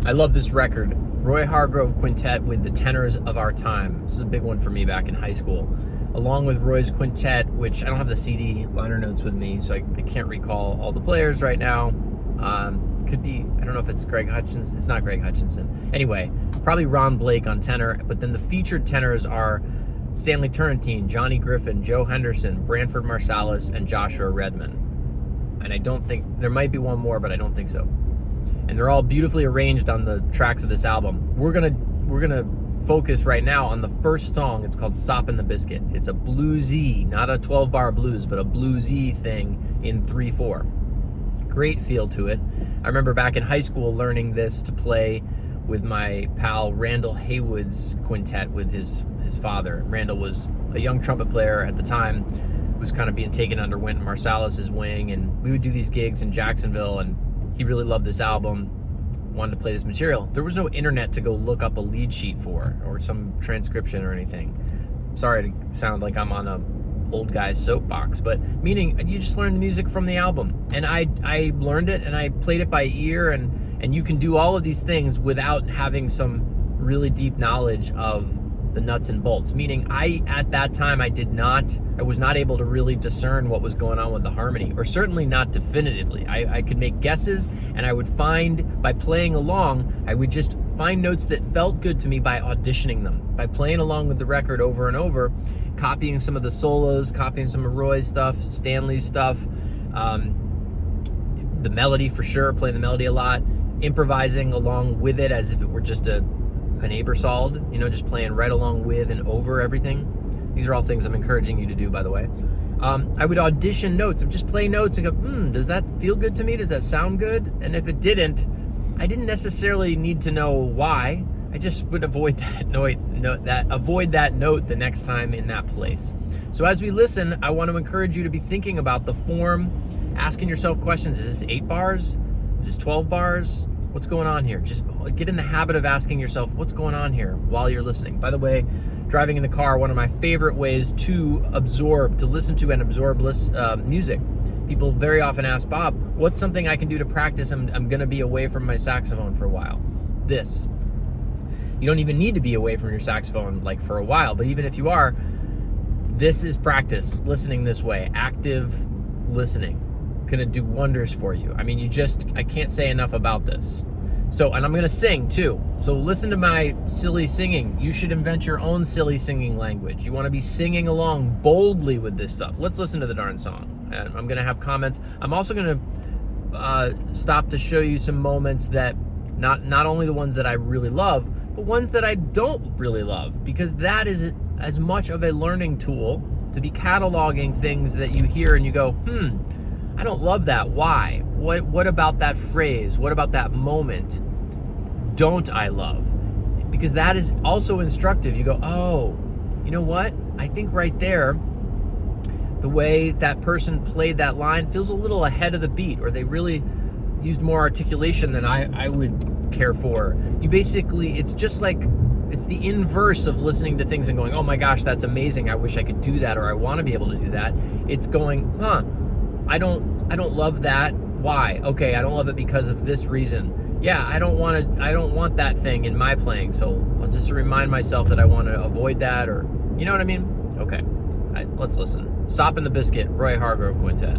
I love this record. Roy Hargrove Quintet with the Tenors of Our Time. This is a big one for me back in high school. Along with Roy's Quintet, which I don't have the CD liner notes with me, so I can't recall all the players right now. Could be, I don't know if it's Greg Hutchinson. It's not Greg Hutchinson. Anyway, probably Ron Blake on tenor, but then the featured tenors are Stanley Turrentine, Johnny Griffin, Joe Henderson, Branford Marsalis, and Joshua Redman. And I don't think, there might be one more, but I don't think so. And they're all beautifully arranged on the tracks of this album. We're gonna focus right now on the first song. It's called Soppin' the Biscuit. It's a bluesy, not a 12-bar blues, but a bluesy thing in 3/4. Great feel to it. I remember back in high school learning this to play with my pal Randall Haywood's quintet with his father. Randall was a young trumpet player at the time, was kind of being taken under Wynton Marsalis's wing, and we would do these gigs in Jacksonville, and he really loved this album, wanted to play this material. There was no internet to go look up a lead sheet for, or some transcription or anything. Sorry to sound like I'm on a old guy's soapbox, but meaning you just learn the music from the album. And I learned it, and I played it by ear, and you can do all of these things without having some really deep knowledge of the nuts and bolts. Meaning at that time, I was not able to really discern what was going on with the harmony, or certainly not definitively. I could make guesses, and I would find, by playing along, I would just find notes that felt good to me by auditioning them, by playing along with the record over and over, copying some of the solos, copying some of Roy's stuff, Stanley's stuff, the melody for sure, playing the melody a lot, improvising along with it as if it were just an Ebersol, just playing right along with and over everything. These are all things I'm encouraging you to do, by the way. I would audition notes, and just play notes and go, does that feel good to me? Does that sound good? And if it didn't, I didn't necessarily need to know why. I just would avoid that note the next time in that place. So as we listen, I want to encourage you to be thinking about the form, asking yourself questions. Is this 8 bars? Is this 12 bars? What's going on here? Just get in the habit of asking yourself, what's going on here while you're listening. By the way, driving in the car, one of my favorite ways to listen to and absorb music. People very often ask, Bob, what's something I can do to practice? I'm going to be away from my saxophone for a while. This. You don't even need to be away from your saxophone for a while, but even if you are, this is practice, listening this way, active listening. Gonna do wonders for you. I mean, I can't say enough about this. So, and I'm gonna sing too. So listen to my silly singing. You should invent your own silly singing language. You wanna be singing along boldly with this stuff. Let's listen to the darn song. And I'm gonna have comments. I'm also gonna stop to show you some moments that, not only the ones that I really love, but ones that I don't really love, because that is as much of a learning tool to be cataloging things that you hear and you go, I don't love that. Why? What about that phrase? What about that moment don't I love? Because that is also instructive. You go, oh, you know what? I think right there, the way that person played that line feels a little ahead of the beat, or they really used more articulation than I would care for. It's the inverse of listening to things and going, oh my gosh, that's amazing. I wish I could do that, or I want to be able to do that. It's going, I don't love that. Why? Okay, I don't love it because of this reason. Yeah, I don't want that thing in my playing, so I'll just remind myself that I want to avoid that, or you know what I mean? Okay, let's listen. Soppin' the Biscuit, Roy Hargrove Quintet.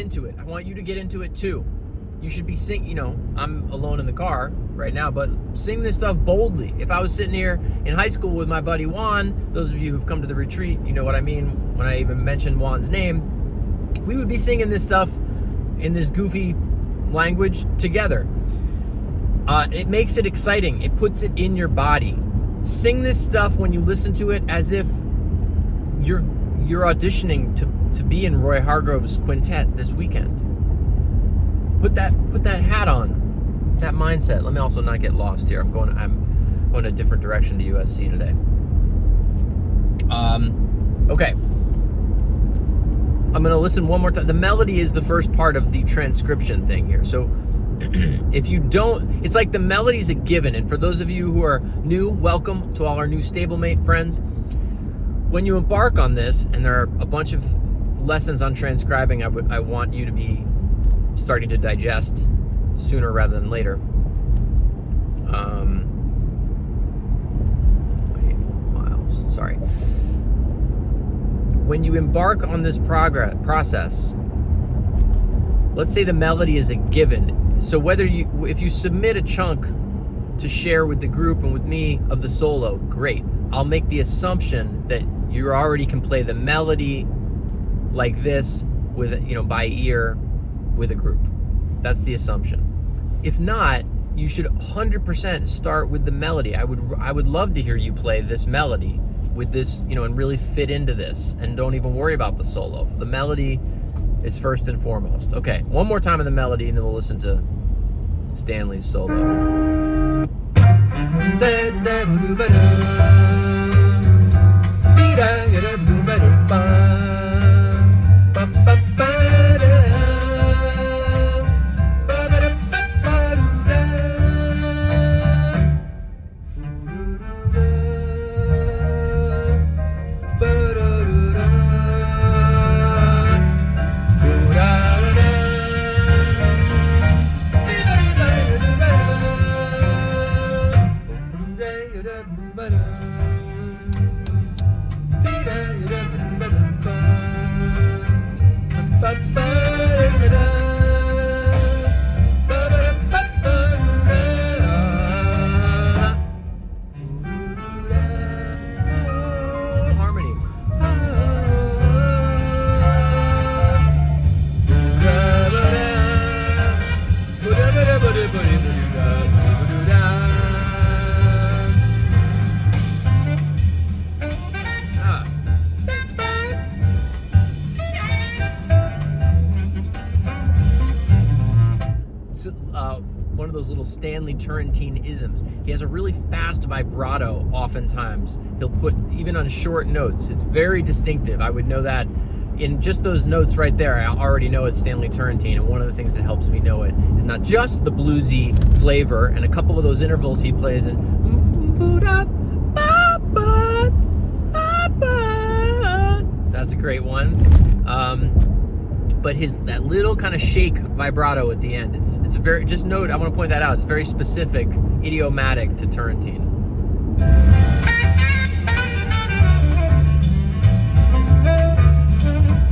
into it. I want you to get into it too. You should be singing, I'm alone in the car right now, but sing this stuff boldly. If I was sitting here in high school with my buddy Juan, those of you who've come to the retreat, you know what I mean when I even mentioned Juan's name, we would be singing this stuff in this goofy language together. It makes it exciting. It puts it in your body. Sing this stuff when you listen to it as if you're auditioning to be in Roy Hargrove's quintet this weekend. Put that hat on, that mindset. Let me also not get lost here. I'm going a different direction to USC today. Okay. I'm going to listen one more time. The melody is the first part of the transcription thing here. So if you don't, it's like the melody's a given. And for those of you who are new, welcome to all our new stablemate friends. When you embark on this, and there are a bunch of lessons on transcribing I want you to be starting to digest sooner rather than later. Miles, sorry. When you embark on this process, let's say the melody is a given. So if you submit a chunk to share with the group and with me of the solo, great. I'll make the assumption that you already can play the melody like this with, by ear with a group. That's the assumption. If not, you should 100% start with the melody. I would love to hear you play this melody with this, and really fit into this, and don't even worry about the solo. The melody is first and foremost. Okay, one more time of the melody, and then we'll listen to Stanley's solo. One of those little Stanley Turrentine isms. He has a really fast vibrato oftentimes. He'll put, even on short notes, it's very distinctive. I would know that in just those notes right there. I already know it's Stanley Turrentine, and one of the things that helps me know it is not just the bluesy flavor and a couple of those intervals he plays in. That's a great one. But that little kind of shake vibrato at the end, it's a very, just note, I want to point that out, it's very specific, idiomatic to Turrentine.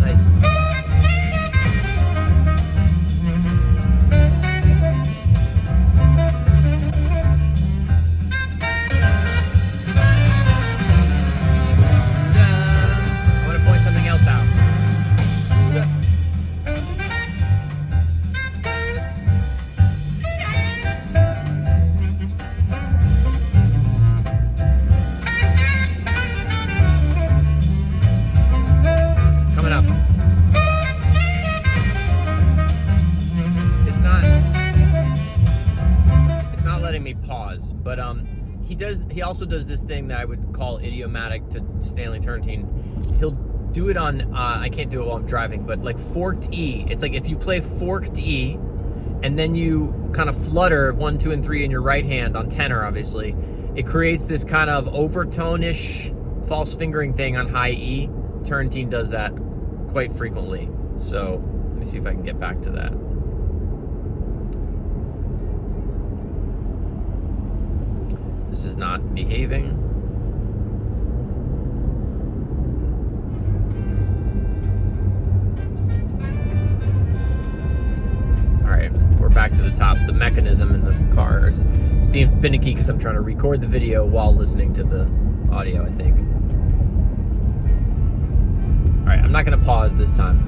Nice. I want to point something else out. But he also does this thing that I would call idiomatic to Stanley Turrentine. He'll do it on, I can't do it while I'm driving, but like forked E. It's like if you play forked E and then you kind of flutter 1, 2, and 3 in your right hand on tenor, obviously, it creates this kind of overtone-ish false fingering thing on high E. Turrentine does that quite frequently. So let me see if I can get back to that. This is not behaving. back to the top. The mechanism in the car is it's being finicky because I'm trying to record the video while listening to the audio, I think. All right, I'm not going to pause this time.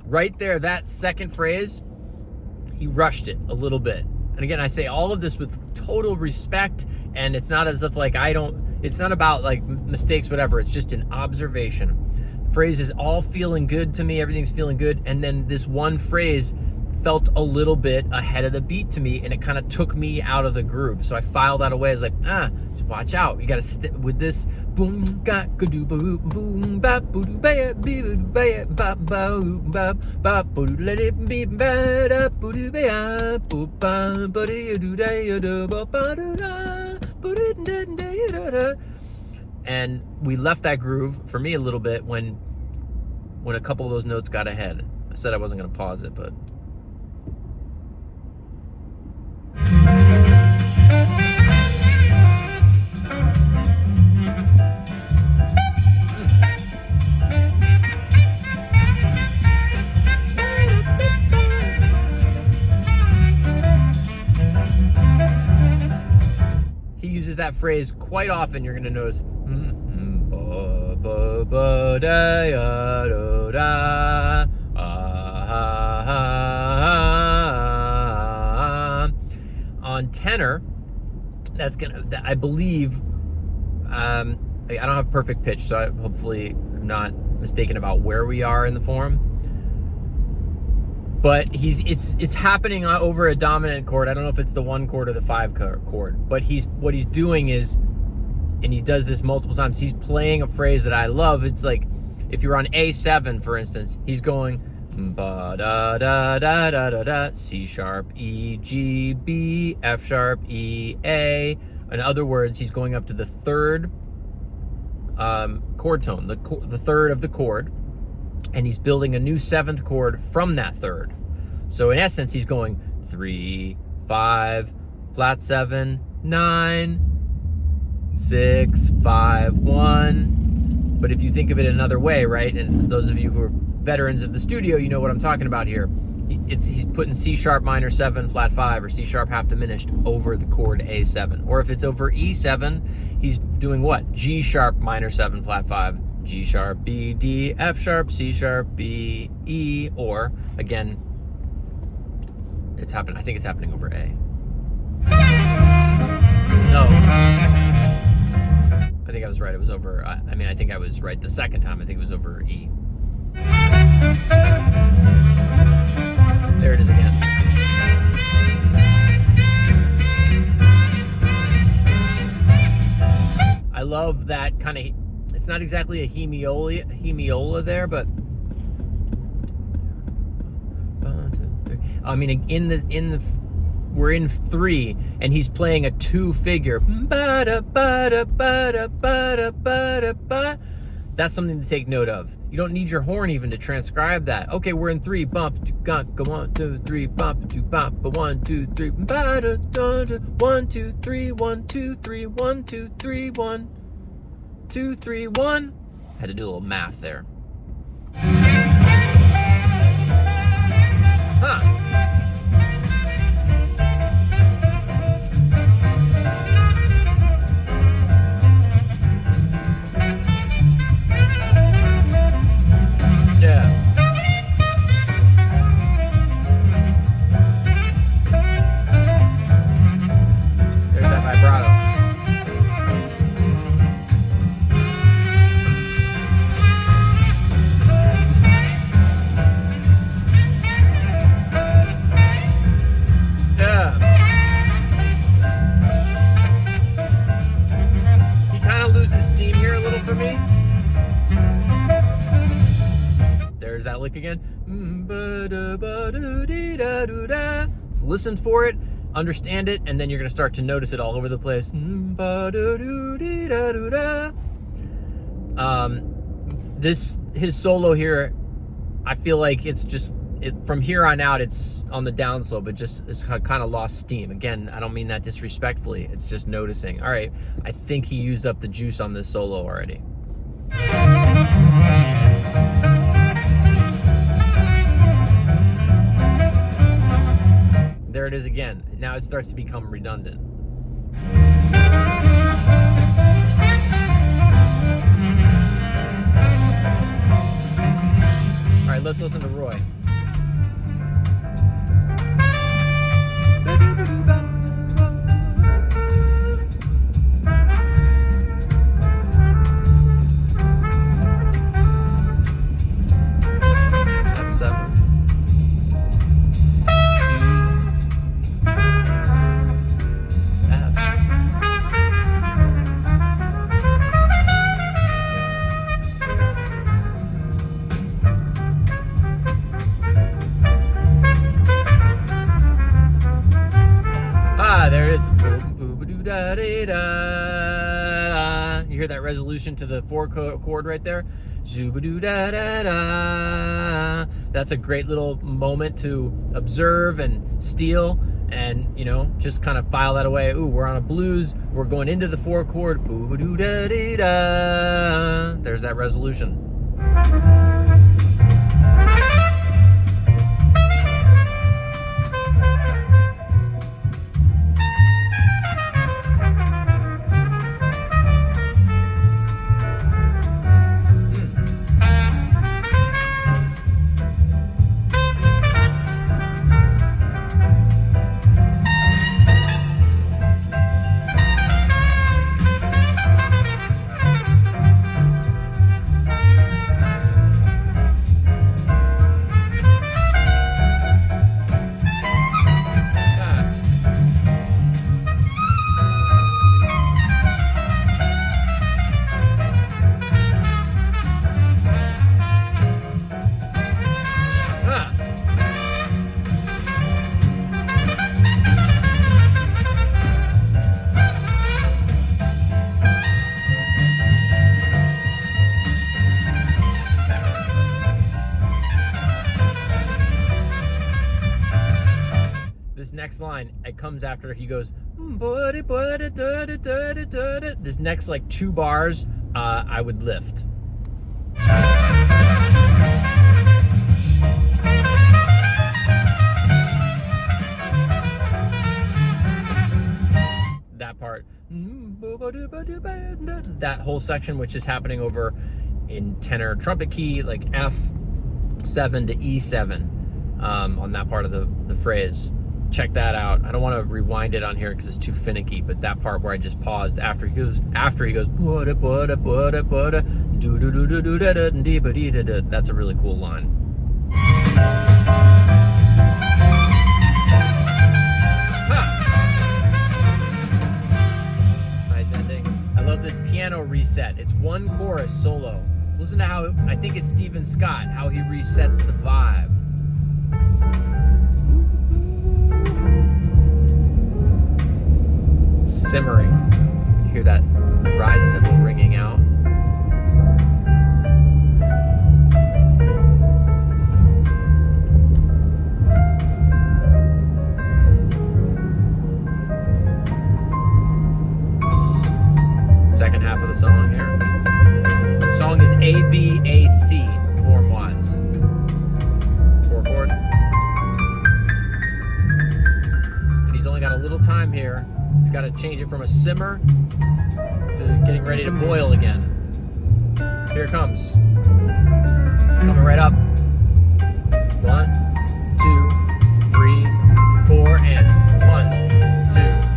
Right there, that second phrase, he rushed it a little bit. And again, I say all of this with total respect, and it's not as if like it's not about like mistakes, whatever. It's just an observation. The phrase is all feeling good to me. Everything's feeling good. And then this one phrase felt a little bit ahead of the beat to me, and it kind of took me out of the groove. So I filed that away. I was like, just watch out. You got to stick with this. Boom, boom, boom, ba, boom, ba, ba, ba, ba, ba, let it be better, and we left that groove for me a little bit when a couple of those notes got ahead. I said I wasn't going to pause it, but he uses that phrase quite often. You're going to notice on tenor. That's gonna, I believe, I don't have perfect pitch, so hopefully I'm not mistaken about where we are in the form. But it's happening over a dominant chord. I don't know if it's the 1 chord or the 5 chord, but what he's doing is, and he does this multiple times, he's playing a phrase that I love. It's like if you're on A7, for instance, he's going ba da da da da da da, C sharp, E, G, B, F sharp, E, A. In other words, he's going up to the 3rd chord tone, the 3rd of the chord, and he's building a new 7th chord from that 3rd. So in essence, he's going 3, 5, flat 7, 9, 6, 5, 1. But if you think of it another way, right, and those of you who are veterans of the studio, you know what I'm talking about here. He's putting C sharp minor 7 flat 5 or C sharp half diminished over the chord A7. Or if it's over E7, he's doing what? G sharp minor 7 flat 5, G sharp, B, D, F sharp, C sharp, B, E. Or again, it's happening. I think it's happening over A. No, I think I was right. It was over. I mean, I think I was right the second time. I think it was over E. There it is again. I love that kind of, it's not exactly a hemiola there, but I mean, we're in 3, and he's playing a 2 figure. That's something to take note of. You don't need your horn even to transcribe that. Okay, we're in 3, bump, go 1, 2, 3, bump, 2, bump, 1, 2, 3, 1, 2, 3, 1, 2, 3, 1, 2, 3, 1, 2, 3, 1. Had to do a little math there. Huh. So listen for it, understand it, and then you're going to start to notice it all over the place. His solo here, I feel like it's just from here on out, it's on the downslope. It's kind of lost steam. Again, I don't mean that disrespectfully. It's just noticing. All right, I think he used up the juice on this solo already. There it is again. Now it starts to become redundant. All right, let's listen to Roy. You hear that resolution to the 4 chord right there? That's a great little moment to observe and steal and, you know, just kind of file that away. Ooh, we're on a blues. We're going into the 4 chord. There's that resolution. Next line, it comes after he goes, this next like 2 bars, I would lift. That part, that whole section, which is happening over in tenor trumpet key, like F7 to E7, on that part of the phrase. Check that out. I don't want to rewind it on here because it's too finicky, but that part where I just paused after he goes that's a really cool line. Nice ending. I love this piano reset. It's 1 chorus solo. Listen to how, I think it's Stephen Scott, how he resets the vibe. Simmering. You hear that ride cymbal ringing out. Second half of the song here. The song is A-B-A-C form-wise. 4 chord. And he's only got a little time here. He's got to change it from a simmer to getting ready to boil again. Here it comes. It's coming right up. 1, 2, 3, 4, and 1, 2.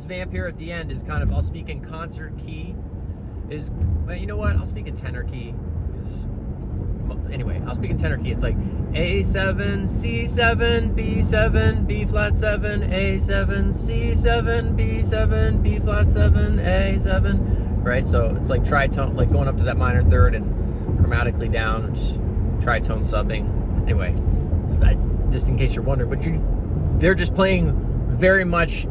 vamp here at the end is kind of, I'll speak in concert key. Well, you know what? I'll speak in tenor key. Anyway, I'll speak in tenor key. It's like A7, C7, B7, B flat 7, A7, C7, B7, B flat 7, A7. Right? So it's like tritone, like going up to that minor third and chromatically down, which tritone subbing. Anyway, just in case you're wondering, but they're just playing very much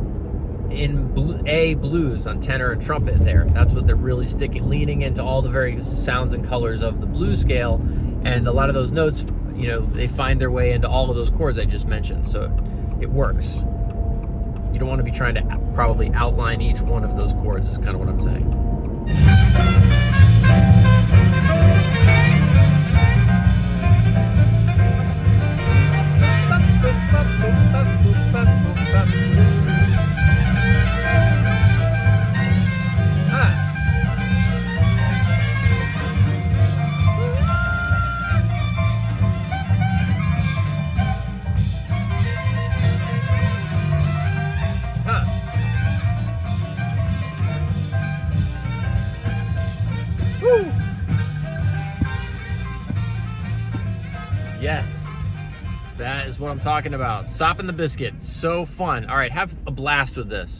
in blues on tenor and trumpet there. That's what they're really leaning into all the various sounds and colors of the blues scale. And a lot of those notes, you know, they find their way into all of those chords I just mentioned. So it works. You don't want to be trying to probably outline each one of those chords is kind of what I'm saying. Yes, that is what I'm talking about. Soppin the Biscuit. So fun. All right, have a blast with this.